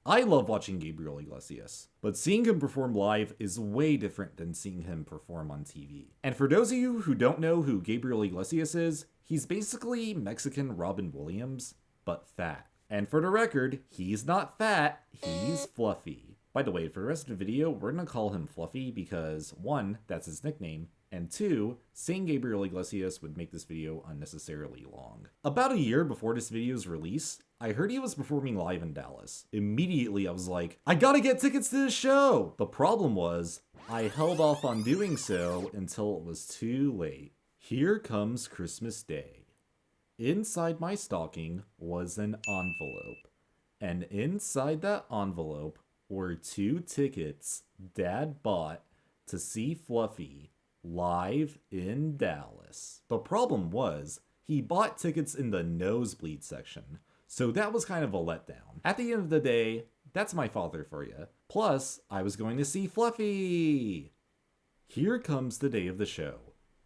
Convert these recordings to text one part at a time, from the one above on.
I love watching Gabriel Iglesias, but seeing him perform live is way different than seeing him perform on TV. And for those of you who don't know who Gabriel Iglesias is, he's basically Mexican Robin Williams, but fat. And for the record, he's not fat, he's fluffy. By the way, for the rest of the video, we're gonna call him Fluffy because 1, that's his nickname, and 2, saying Gabriel Iglesias would make this video unnecessarily long. About a year before this video's release, I heard he was performing live in Dallas. Immediately I was like, I gotta get tickets to the show! The problem was, I held off on doing so until it was too late. Here comes Christmas Day. Inside my stocking was an envelope, and inside that envelope were 2 tickets Dad bought to see Fluffy live in Dallas. The problem was, he bought tickets in the nosebleed section, so that was kind of a letdown. At the end of the day, that's my father for you. Plus, I was going to see Fluffy! Here comes the day of the show.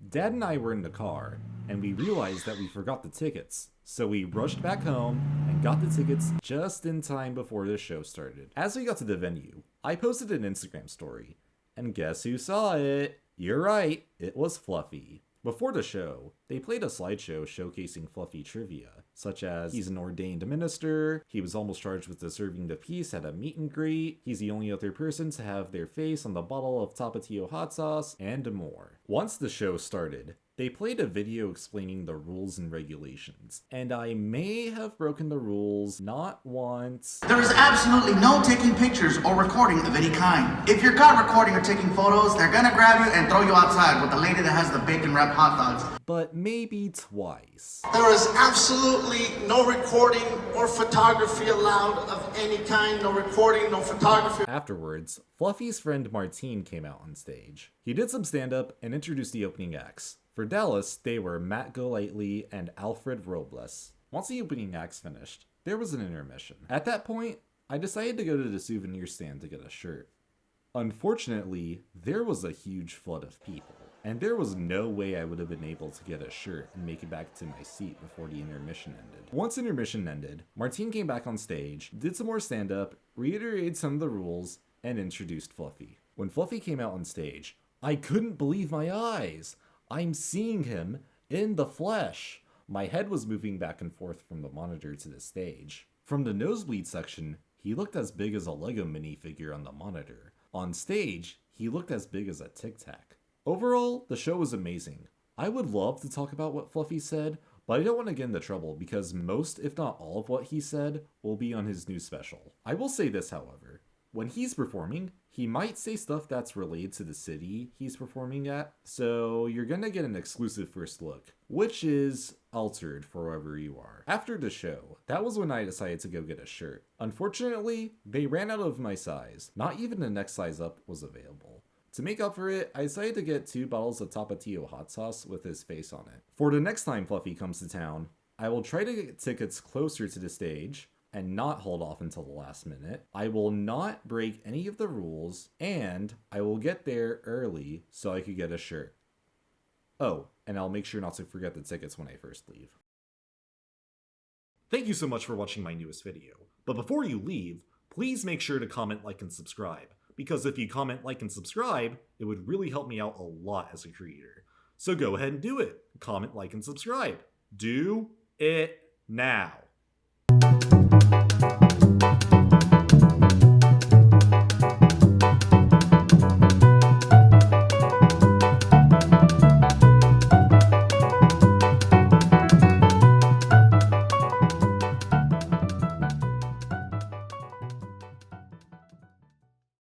Dad and I were in the car, and we realized that we forgot the tickets, so we rushed back home and got the tickets just in time before the show started. As we got to the venue, I posted an Instagram story, and guess who saw it? You're right, it was Fluffy. Before the show, they played a slideshow showcasing Fluffy trivia, such as he's an ordained minister, he was almost charged with deserving the peace at a meet and greet, he's the only other person to have their face on the bottle of Tapatio hot sauce, and more. Once the show started, they played a video explaining the rules and regulations, and I may have broken the rules not once. There is absolutely no taking pictures or recording of any kind. If you're caught recording or taking photos, they're gonna grab you and throw you outside with the lady that has the bacon wrapped hot dogs. But maybe twice. There is absolutely no recording or photography allowed of any kind. No recording, no photography. Afterwards, Fluffy's friend Martine came out on stage. He did some stand-up and introduced the opening acts. For Dallas, they were Matt Golightly and Alfred Robles. Once the opening acts finished, there was an intermission. At that point, I decided to go to the souvenir stand to get a shirt. Unfortunately, there was a huge flood of people, and there was no way I would have been able to get a shirt and make it back to my seat before the intermission ended. Once intermission ended, Martine came back on stage, did some more stand-up, reiterated some of the rules, and introduced Fluffy. When Fluffy came out on stage, I couldn't believe my eyes! I'm seeing him in the flesh. My head was moving back and forth from the monitor to the stage. From the nosebleed section, he looked as big as a Lego minifigure on the monitor. On stage, he looked as big as a Tic Tac. Overall, the show was amazing. I would love to talk about what Fluffy said, but I don't want to get into trouble because most, if not all of what he said, will be on his new special. I will say this, however. When he's performing, he might say stuff that's related to the city he's performing at, so you're gonna get an exclusive first look, which is altered for wherever you are. After the show, that was when I decided to go get a shirt. Unfortunately, they ran out of my size. Not even the next size up was available. To make up for it, I decided to get 2 bottles of Tapatio hot sauce with his face on it. For the next time Fluffy comes to town, I will try to get tickets closer to the stage, and not hold off until the last minute. I will not break any of the rules, and I will get there early so I could get a shirt. Oh, and I'll make sure not to forget the tickets when I first leave. Thank you so much for watching my newest video. But before you leave, please make sure to comment, like, and subscribe. Because if you comment, like, and subscribe, it would really help me out a lot as a creator. So go ahead and do it. Comment, like, and subscribe. Do it now.